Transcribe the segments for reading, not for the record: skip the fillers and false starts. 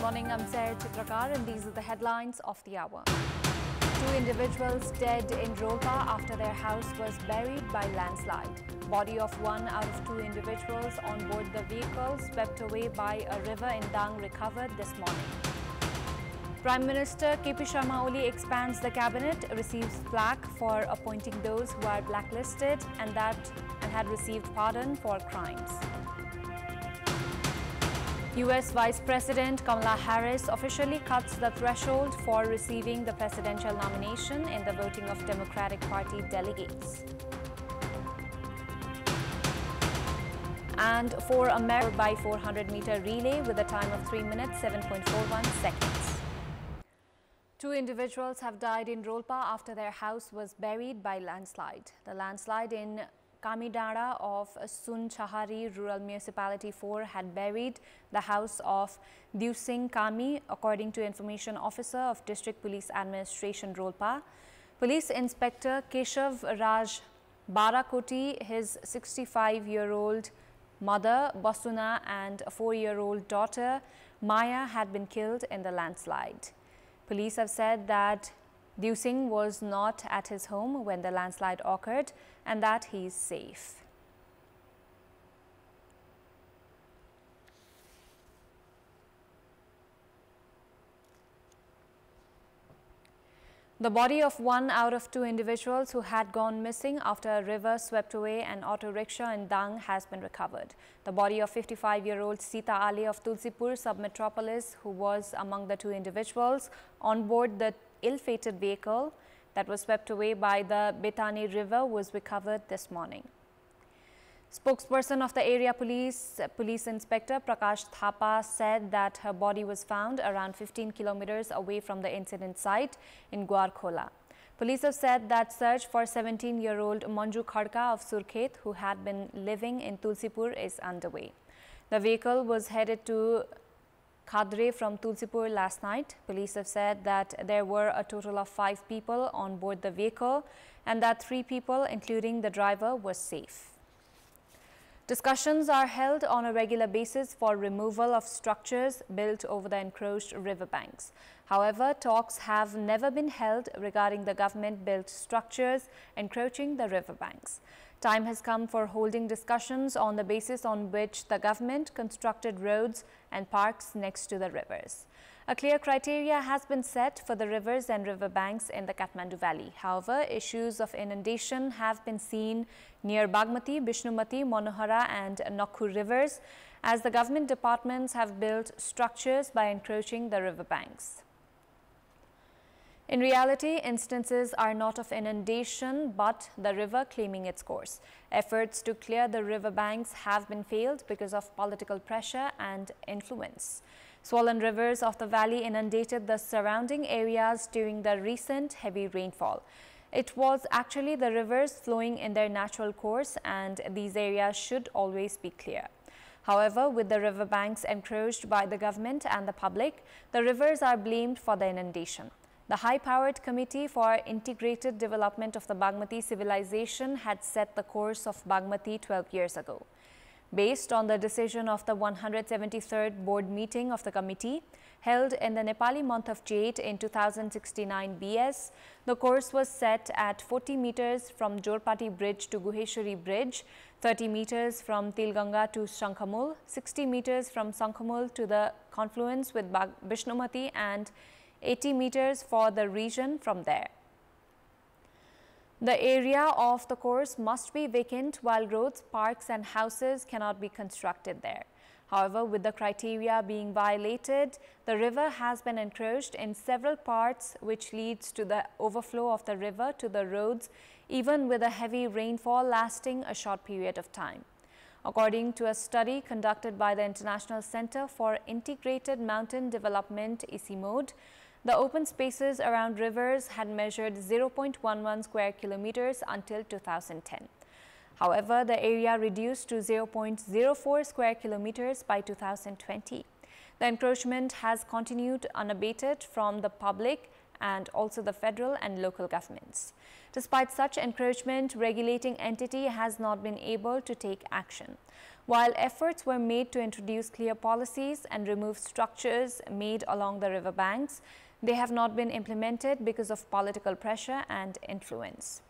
morning, I'm Chitrakar and these are the headlines of the hour. 2 individuals dead in Rolpa after their house was buried by landslide. Body of 1 out of 2 individuals on board the vehicle swept away by a river in Dang recovered this morning. Prime Minister KP Sharma Oli expands the cabinet, receives flack for appointing those who are blacklisted and had received pardon for crimes. US Vice President Kamala Harris officially cuts the threshold for receiving the presidential nomination in the voting of Democratic Party delegates. And for a America by 400-meter relay with a time of 3 minutes 7.41 seconds. 2 individuals have died in Rolpa after their house was buried by landslide. The landslide in Kamidara of Sunchahari Rural Municipality 4 had buried the house of Deusing Kami, according to Information Officer of District Police Administration Rolpa. Police Inspector Keshav Raj Barakoti, his 65-year-old mother Basuna and a 4-year-old daughter Maya had been killed in the landslide. Police have said that Deusing was not at his home when the landslide occurred and that he is safe. The body of 1 out of 2 individuals who had gone missing after a river swept away an auto rickshaw in Dang has been recovered. The body of 55-year-old Sita Ali of Tulsipur submetropolis, who was among the 2 individuals on board the ill-fated vehicle that was swept away by the Betani River, was recovered this morning. Spokesperson of the area police Inspector Prakash Thapa said that her body was found around 15 kilometers away from the incident site in Gwarkhola. Police have said that search for 17-year-old Manju Khadka of Surkhet, who had been living in Tulsipur, is underway. The vehicle was headed to Khadre from Tulsipur last night. Police have said that there were a total of 5 people on board the vehicle and that 3 people, including the driver, were safe. Discussions are held on a regular basis for removal of structures built over the encroached riverbanks. However, talks have never been held regarding the government-built structures encroaching the riverbanks. Time has come for holding discussions on the basis on which the government constructed roads and parks next to the rivers. A clear criteria has been set for the rivers and riverbanks in the Kathmandu Valley. However, issues of inundation have been seen near Bagmati, Bishnumati, Monohara and Nakhu rivers as the government departments have built structures by encroaching the riverbanks. In reality, instances are not of inundation but the river claiming its course. Efforts to clear the riverbanks have been failed because of political pressure and influence. Swollen rivers of the valley inundated the surrounding areas during the recent heavy rainfall. It was actually the rivers flowing in their natural course and these areas should always be clear. However, with the riverbanks encroached by the government and the public, the rivers are blamed for the inundation. The high-powered Committee for Integrated Development of the Bagmati Civilization had set the course of Bagmati 12 years ago. Based on the decision of the 173rd board meeting of the committee, held in the Nepali month of Jade in 2069 BS, the course was set at 40 meters from Jorpati Bridge to Guheshwari Bridge, 30 meters from Tilganga to Shankhamul, 60 meters from Shankhamul to the confluence with Bishnumati and 80 meters for the region from there. The area of the course must be vacant while roads, parks and houses cannot be constructed there. However, with the criteria being violated, the river has been encroached in several parts which leads to the overflow of the river to the roads even with a heavy rainfall lasting a short period of time. According to a study conducted by the International Center for Integrated Mountain Development (ICIMOD), the open spaces around rivers had measured 0.11 square kilometers until 2010. However, the area reduced to 0.04 square kilometers by 2020. The encroachment has continued unabated from the public and also the federal and local governments. Despite such encroachment, regulating entity has not been able to take action. While efforts were made to introduce clear policies and remove structures made along the riverbanks, they have not been implemented because of political pressure and influence.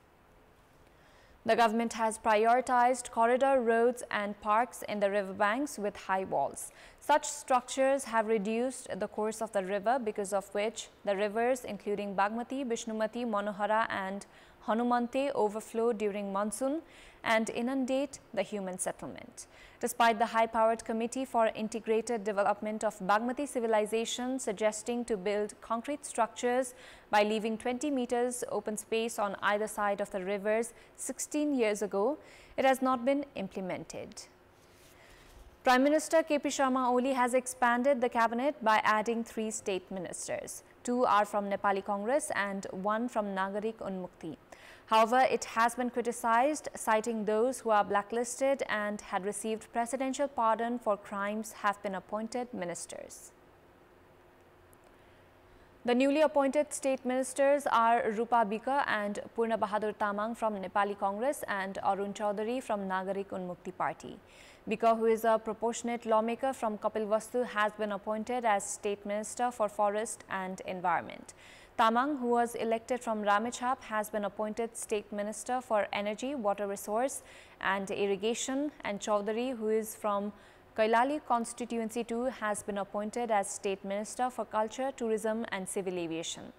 The government has prioritized corridor roads and parks in the riverbanks with high walls. Such structures have reduced the course of the river, because of which the rivers including Bagmati, Bishnumati, Manohara and Hanumante overflow during monsoon and inundate the human settlement. Despite the high-powered Committee for Integrated Development of Bagmati Civilization suggesting to build concrete structures by leaving 20 meters open space on either side of the rivers 16 years ago, it has not been implemented. Prime Minister KP Sharma Oli has expanded the cabinet by adding 3 state ministers. 2 are from Nepali Congress and 1 from Nagarik Unmukti. However, it has been criticized, citing those who are blacklisted and had received presidential pardon for crimes have been appointed ministers. The newly appointed state ministers are Rupa Bika and Purna Bahadur Tamang from Nepali Congress and Arun Chaudhary from Nagarik Unmukti Party. Bika, who is a proportionate lawmaker from Kapilvastu, has been appointed as State Minister for Forest and Environment. Tamang, who was elected from Ramechhap, has been appointed State Minister for Energy, Water Resource and Irrigation, and Chaudhary, who is from Kailali Constituency 2, has been appointed as State Minister for Culture, Tourism and Civil Aviation.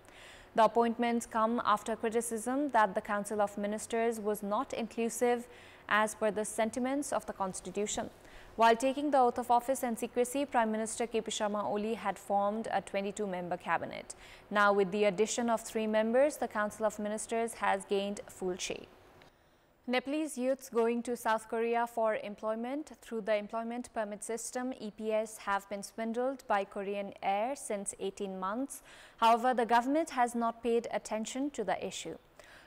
The appointments come after criticism that the Council of Ministers was not inclusive as per the sentiments of the Constitution. While taking the oath of office and secrecy, Prime Minister KP Sharma Oli had formed a 22-member cabinet. Now, with the addition of 3 members, the Council of Ministers has gained full shape. Nepalese youths going to South Korea for employment through the Employment Permit System (EPS) have been swindled by Korean Air since 18 months. However, the government has not paid attention to the issue.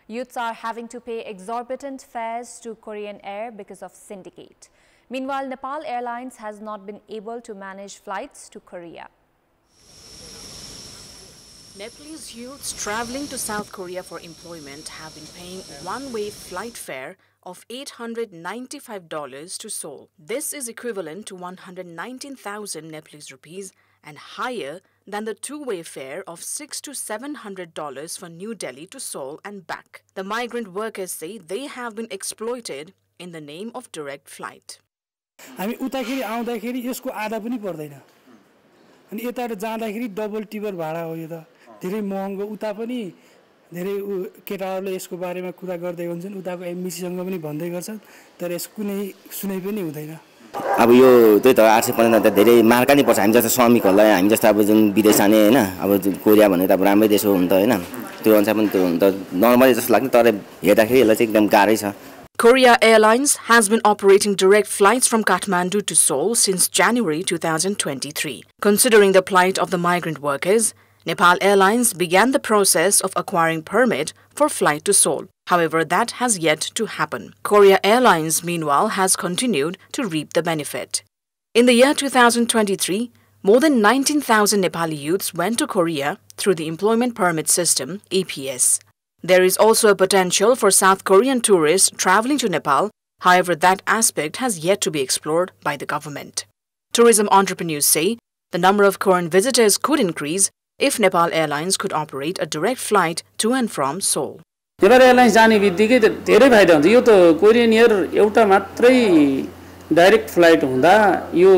Youths are having to pay exorbitant fares to Korean Air because of syndicate. Meanwhile, Nepal Airlines has not been able to manage flights to Korea. Nepalese youths traveling to South Korea for employment have been paying one-way flight fare of $895 to Seoul. This is equivalent to 119,000 Nepalese rupees and higher than the two-way fare of $600 to $700 for New Delhi to Seoul and back. The migrant workers say they have been exploited in the name of direct flight. हामी उताखेरि आउँदाखेरि यसको आधा पनि पर्दैन अनि यता जाँदाखेरि double टिबर भाडा हो यो त धेरै महँगो उता पनि धेरै केटाहरुले यसको बारेमा कुरा गर्दै हुन्छन् उताको एमबीसी सँग पनि भन्दै गर्छन् तर यसको कुनै सुनै पनि हुँदैन अब यो त्यही त 815 त धेरै मार्का नि पर्छ हामी जस्तो श्रमिकहरुलाई हामी जस्तो अब जुन विदेश जाने हैन अब कोरिया भन्ने त अब राम्रै देश हो हुन्छ हैन त्यो अनुसार पनि त्यो हुन्छ नर्मली जस्तो लाग्छ तर हेर्दाखेरि यसलाई चाहिँ एकदम गाह्रै छ Korea Airlines has been operating direct flights from Kathmandu to Seoul since January 2023. Considering the plight of the migrant workers, Nepal Airlines began the process of acquiring permit for flight to Seoul. However, that has yet to happen. Korea Airlines, meanwhile, has continued to reap the benefit. In the year 2023, more than 19,000 Nepali youths went to Korea through the Employment Permit System, EPS. There is also a potential for South Korean tourists traveling to Nepal. However, that aspect has yet to be explored by the government. Tourism entrepreneurs say the number of Korean visitors could increase if Nepal Airlines could operate a direct flight to and from Seoul. Nepal Airlines जाने बित्तिकै धेरै फाइदा हुन्छ यो त Korean air एउटा मात्रै direct flight हुँदा यो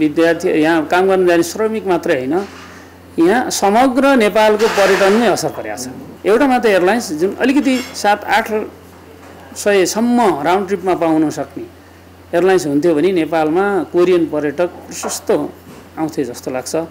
विद्यार्थी यहाँ काम गर्न जाने श्रमिक मात्रै हैन यहाँ समग्र नेपालको पर्यटनमै असर परेको छ एउटा मात्र एयरलाइन्स जुन अलिकति 7-800 सम्म राउन्ड ट्रिपमा पाउन सक्ने एयरलाइन्स हुन्थ्यो भने नेपालमा कोरियन पर्यटक प्रशस्त आउँथे जस्तो लाग्छ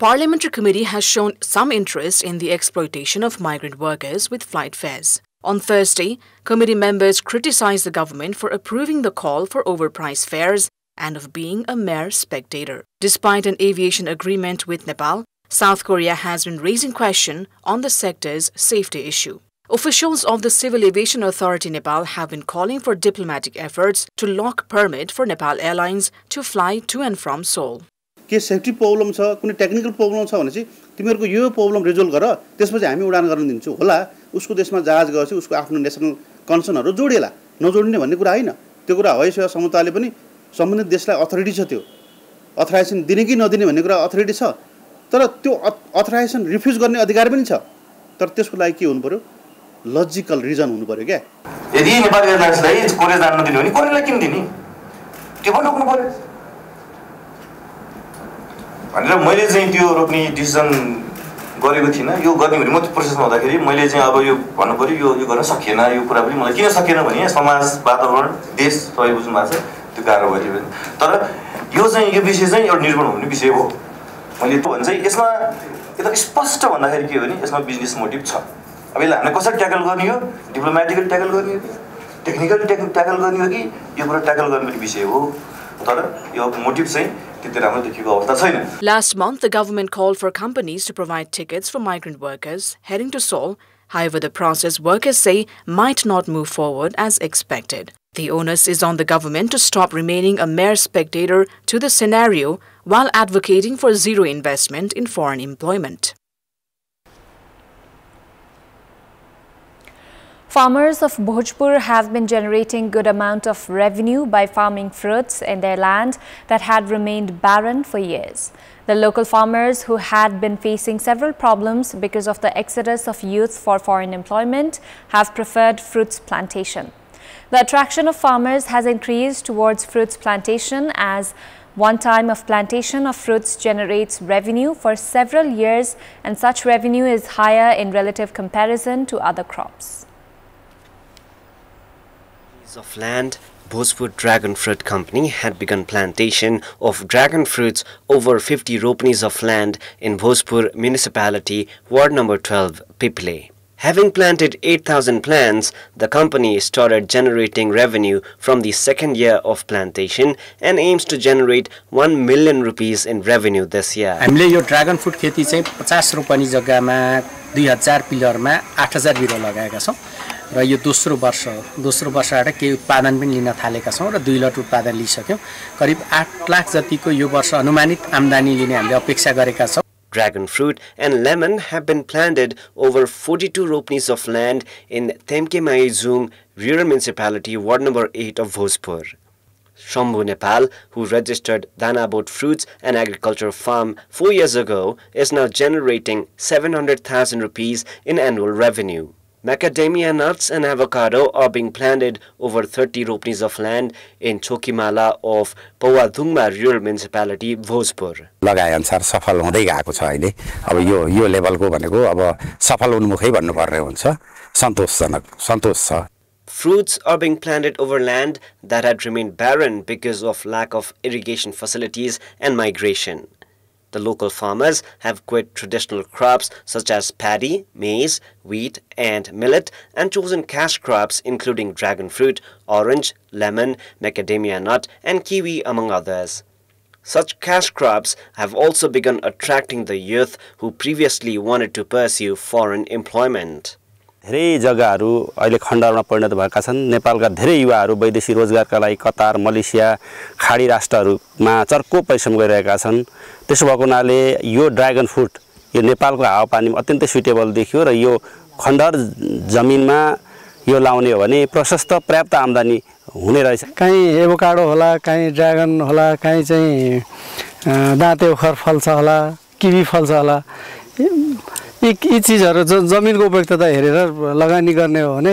Parliamentary Committee has shown some interest in the exploitation of migrant workers with flight fares. On Thursday, committee members criticized the government for approving the call for overpriced fares and of being a mere spectator. Despite an aviation agreement with Nepal, South Korea has been raising question on the sector's safety issue. Officials of the Civil Aviation Authority Nepal have been calling for diplomatic efforts to lock permit for Nepal Airlines to fly to and from Seoul. के safety problem छ कुनै technical problem छ भने चाहिँ तिमीहरुको यो problem resolve गर त्यसपछि हामी उडान गर्न दिन्छौ होला उसको देशमा जहाज गएपछि उसको आफ्नो नेशनल कन्सर्नहरु जोडिएला नजोडिने भन्ने कुरा हैन त्यो कुरा हवाई सेवा संस्थाले पनि सम्बन्धित देशलाई अथोरिटी छ, त्यो अथराइजेसन दिने कि नदिने भन्ने कुरा अथोरिटी छ, तर त्यो अथराइजेसन रिफ्युज गर्ने अधिकार पनि छ। तर त्यसको लागि के हुनु पर्यो, लजिकल रिजन हुनु पर्यो क्या। यदि नेपाली एयरलाइन्सलाई कोरिया जान नदिने भने कोरियालाई किन दिने, त्यो पनि रोक्नु पर्यो भनेर मैले चाहिँ त्यो रोक्ने डिसिजन गरेको थिइनँ। यो गर्ने भने म त्यो प्रोसेसमा हुँदाखेरि मैले चाहिँ अब यो भन्नु पर्यो, यो गर्न सकिएन। यो कुरा पनि मलाई किन सकिएन भने समाज, वातावरण, देश सबै बुझ्नु भएको छ, त्यो गाह्रो भयो भने। तर यो विषय चाहिँ एउटा निर्भर हुने विषय हो। मैले त्यो भन्छ यसमा एकदम स्पष्ट भन्दाखेरि के हो भने यसमा बिजनेस मोटिभ छ। अब यसलाई हामीले कसरी ट्याकल गर्ने हो, डिप्लोमेटिकली ट्याकल गर्ने हो कि टेक्निकली ट्याकल गर्ने हो कि यो कुरा ट्याकल गर्ने विषय हो। तर यो मोटिभ चाहिँ त्यति राम्रो देखिएको अवस्था छैन। Last month, the government called for companies to provide tickets for migrant workers heading to Seoul. However, the process, workers say, might not move forward as expected. The onus is on the government to stop remaining a mere spectator to the scenario while advocating for zero investment in foreign employment. Farmers of Bhojpur have been generating good amount of revenue by farming fruits in their land that had remained barren for years. The local farmers, who had been facing several problems because of the exodus of youth for foreign employment, have preferred fruits plantation. The attraction of farmers has increased towards fruits plantation, as one time of plantation of fruits generates revenue for several years, and such revenue is higher in relative comparison to other crops. Of land, Bhojpur Dragon Fruit Company had begun plantation of dragon fruits over 50 ropenis of land in Bhojpur municipality, ward number 12, Pipale. Having planted 8,000 plants, the company started generating revenue from the second year of plantation and aims to generate 1 million rupees in revenue this year. हामीले यो dragon fruit खेती चाहिँ 50 रोपनी जग्गामा 2000 पिलरमा 8000 बिरुवा लगाएका छौं र यो दोस्रो वर्षबाट केही उत्पादन पनि लिन थालेका छौं र 2 लट उत्पादन लिइसक्यौं। करिब 8 लाख जतिको यो वर्ष अनुमानित आम्दानी लिने हामीले अपेक्षा गरेका छौं। Dragon fruit and lemon have been planted over 42 ropenis of land in Themkemaizung rural municipality, ward number 8 of Bhojpur. Shambhu Nepal, who registered Danabot Fruits and Agriculture Farm 4 years ago, is now generating 700,000 rupees in annual revenue. Macadamia nuts and avocado are being planted over 30 ropenis of land in Chokimala of Pawadungma rural municipality, Bhojpur. लगाए अनुसार सफल हुँदै गएको छ अहिले। अब यो लेभलको भनेको अब सफल उन्मुखै भन्नुपर्ने हुन्छ। सन्तोष छ। Fruits are being planted over land that had remained barren because of lack of irrigation facilities and migration. The local farmers have quit traditional crops such as paddy, maize, wheat and millet and chosen cash crops including dragon fruit, orange, lemon, macadamia nut and kiwi among others. Such cash crops have also begun attracting the youth who previously wanted to pursue foreign employment. धेरै जग्गाहरू अहिले खण्डहरुमा परिणत भएका छन्। नेपालका धेरै युवाहरू वैदेशिक रोजगारका लागि कतार, मलेसिया, खाडी राष्ट्रहरूमा चर्को परिश्रम गरिरहेका छन्। त्यसो भएको हुनाले यो ड्रागन फ्रुट यो नेपालको हावापानीमा अत्यन्तै सुटेबल देखियो र यो खण्डहर जमिनमा यो लाउने हो भने प्रशस्त पर्याप्त आम्दानी हुने रहेछ। कहीं एभोकाडो होला, कहीं ड्रागन होला, कहीं चाहिँ दाँते ओखर फल्छ होला, किवी फल्छ होला। यी चीजहरु जमिनको उपयुक्तता हेरेर लगानी गर्ने हो भने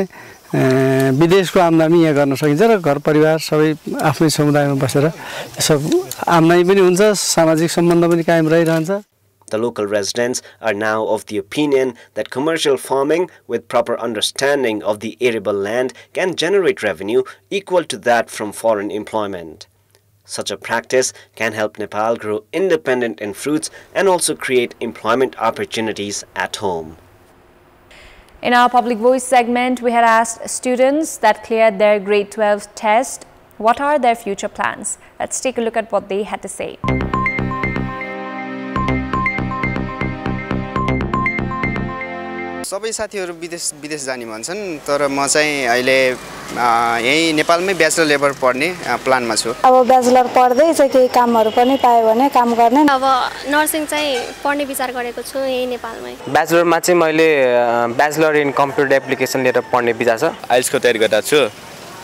विदेशको आम्दानी यहाँ गर्न सकिन्छ र घर परिवार सबै आफ्नै समुदायमा बसेर सब आम्दानी पनि हुन्छ, सामाजिक सम्बन्ध पनि कायम रहिरहन्छ। The local residents are now of the opinion that commercial farming with proper understanding of the arable land can generate revenue equal to that from foreign employment. Such a practice can help Nepal grow independent in fruits and also create employment opportunities at home. In our Public Voice segment, we had asked students that cleared their grade 12 test, what are their future plans? Let's take a look at what they had to say. सबै साथीहरु विदेश जाने भन्छन्, तर म चाहिँ अहिले यही नेपालमै ब्याचलर लेभल पढ्ने प्लानमा छु। अब ब्याचलर पढ्दै चाहिँ केही कामहरु पनि पाए भने काम गर्ने। अब नर्सिङ चाहिँ पढ्ने विचार गरेको छु यही नेपालमै। ब्याचलरमा चाहिँ मैले ब्याचलर इन कम्प्युटर एप्लिकेसन लिएर पढ्ने विचार छ। आइल्सको तयारी गरिरहेको छु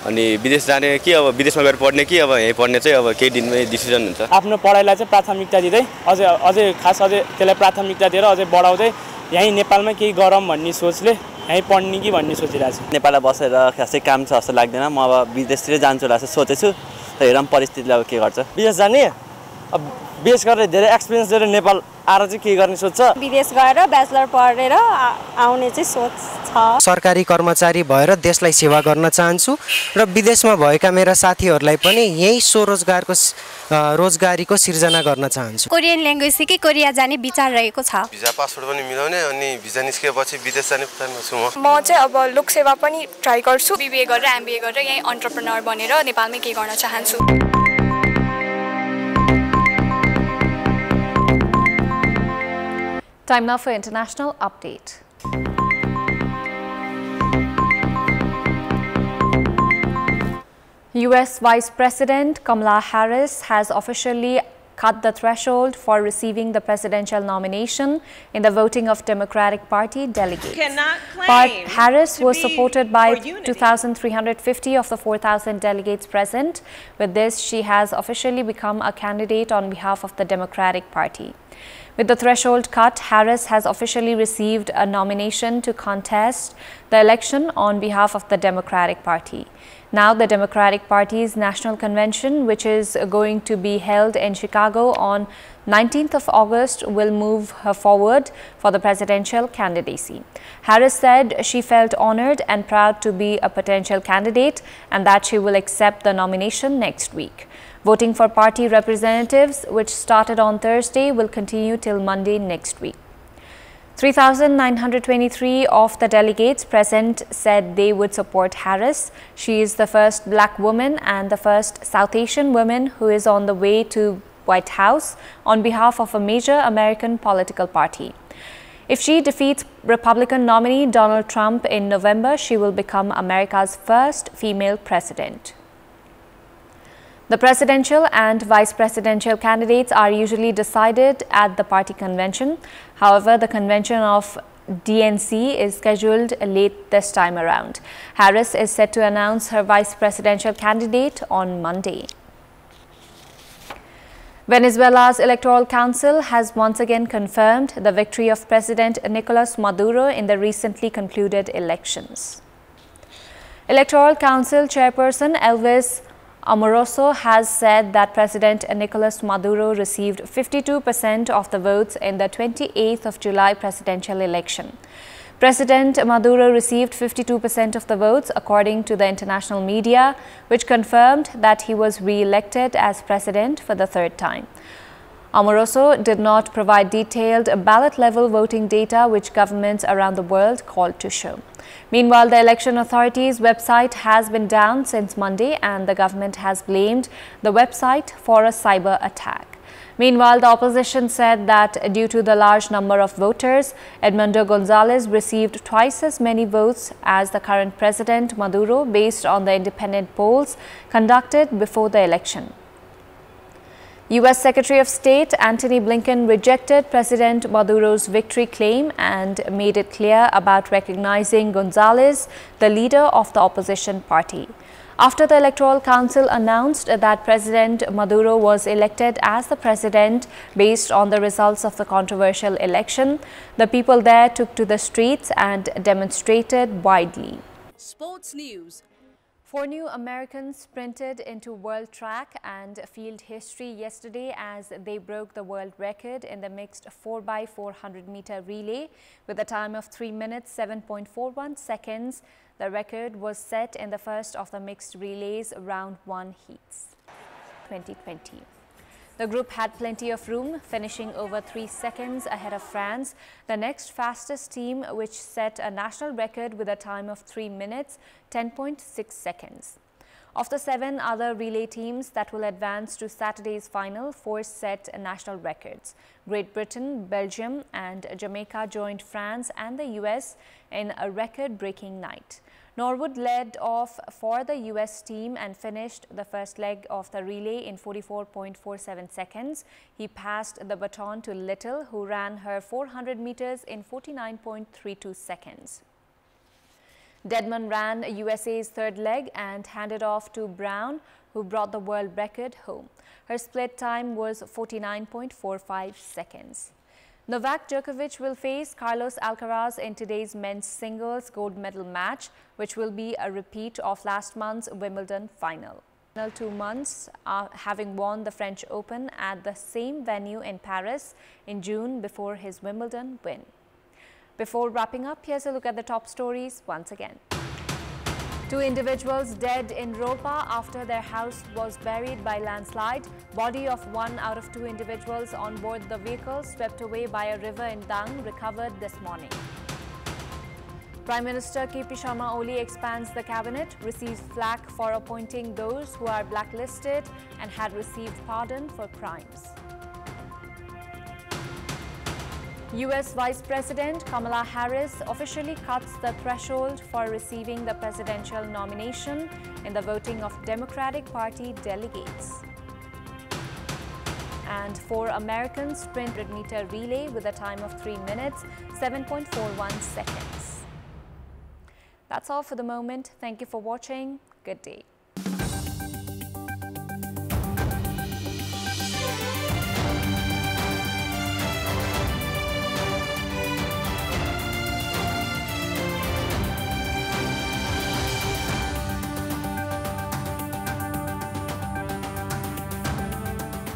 अनि विदेश जाने कि अब विदेशमा गएर पढ्ने कि अब यही पढ्ने चाहिँ अब केही दिनमै डिसिजन हुन्छ आफ्नो पढाइलाई चाहिँ प्राथमिकता दिँदै अझै त्यसलाई प्राथमिकता दिएर अझै बढाउँदै यही नेपालमा केही गरौँ भन्ने सोचले यही पढ्ने कि भन्ने सोचिरहेको छु नेपालमा बसेर खासै काम छ जस्तो लाग्दैन म अब विदेशतिर जान्छु होला जस्तो सोचेछु त हेरौँ परिस्थितिले अब के गर्छ विदेश जाने अब विदेश गरेर धेरै एक्सपिरियन्स लिएर नेपाल आएर चाहिँ के गर्ने सोच छ विदेश गएर ब्याचलर पढेर आउने चाहिँ सोच छ सरकारी कर्मचारी भएर देशलाई सेवा गर्न चाहन्छु र विदेशमा भएका मेरा साथीहरूलाई पनि यही रोजगारीको सिर्जना गर्न चाहन्छु कोरियन ल्याङ्ग्वेज सिकै कोरिया जाने विचार रहेको छ भिजा पासपोर्ट पनि मिलाउने अनि भिजा निस्केपछि विदेश जाने प्लानमा छु म चाहिँ अब लोकसेवा पनि ट्राई गर्छु बीबीए गरेर एमबीए गरेर यही एन्टरप्रेन्योर बनेर नेपालमै केही गर्न चाहन्छु Time now for international update. US Vice President Kamala Harris has officially cut the threshold for receiving the presidential nomination in the voting of Democratic Party delegates. But Harris was supported by 2,350 of the 4,000 delegates present. With this, she has officially become a candidate on behalf of the Democratic Party. With the threshold cut, Harris has officially received a nomination to contest the election on behalf of the Democratic Party. Now, the Democratic Party's National Convention, which is going to be held in Chicago on 19th of August, will move her forward for the presidential candidacy. Harris said she felt honored and proud to be a potential candidate and that she will accept the nomination next week. Voting for party representatives, which started on Thursday, will continue till Monday next week. 3,923 of the delegates present said they would support Harris. She is the first black woman and the first South Asian woman who is on the way to White House on behalf of a major American political party. If she defeats Republican nominee Donald Trump in November, she will become America's first female president. The presidential and vice presidential candidates are usually decided at the party convention. However, the convention of DNC is scheduled late this time around. Harris is set to announce her vice presidential candidate on Monday. Venezuela's Electoral Council has once again confirmed the victory of President Nicolas Maduro in the recently concluded elections. Electoral Council Chairperson Elvis Amoroso has said that President Nicolas Maduro received 52% of the votes in the 28th of July presidential election. President Maduro received 52% of the votes according to the international media, which confirmed that he was re-elected as president for the third time. Amoroso did not provide detailed ballot-level voting data which governments around the world called to show. Meanwhile, the election authority's website has been down since Monday and the government has blamed the website for a cyber attack. Meanwhile, the opposition said that due to the large number of voters, Edmundo Gonzalez received twice as many votes as the current president Maduro based on the independent polls conducted before the election. U.S. Secretary of State Antony Blinken rejected President Maduro's victory claim and made it clear about recognizing Gonzalez, the leader of the opposition party. After the Electoral Council announced that President Maduro was elected as the president based on the results of the controversial election, the people there took to the streets and demonstrated widely. Sports News. 4 new Americans sprinted into world track and field history yesterday as they broke the world record in the mixed 4x400 meter relay with a time of 3 minutes 7.41 seconds. The record was set in the first of the mixed relays round 1 heats 2020. The group had plenty of room, finishing over 3 seconds ahead of France, the next fastest team, which set a national record with a time of 3 minutes 10.6 seconds. Of the 7 other relay teams that will advance to Saturday's final, 4 set national records. Great Britain, Belgium and Jamaica joined France and the US in a record-breaking night. Norwood led off for the US team and finished the first leg of the relay in 44.47 seconds. He passed the baton to Little, who ran her 400 meters in 49.32 seconds. Deadman ran USA's third leg and handed off to Brown, who brought the world record home. Her split time was 49.45 seconds. Novak Djokovic will face Carlos Alcaraz in today's men's singles gold medal match, which will be a repeat of last month's Wimbledon final. 2 months having won the French Open at the same venue in Paris in June before his Wimbledon win. Before wrapping up, here's a look at the top stories once again. 2 individuals dead in Ropa after their house was buried by landslide. Body of 1 out of 2 individuals on board the vehicle swept away by a river in Dang recovered this morning. Prime Minister KP Sharma Oli expands the cabinet, receives flack for appointing those who are blacklisted and had received pardon for crimes. US Vice President Kamala Harris officially cuts the threshold for receiving the presidential nomination in the voting of Democratic Party delegates. And 4 Americans sprint 100-meter relay with a time of 3 minutes, 7.41 seconds. That's all for the moment. Thank you for watching. Good day.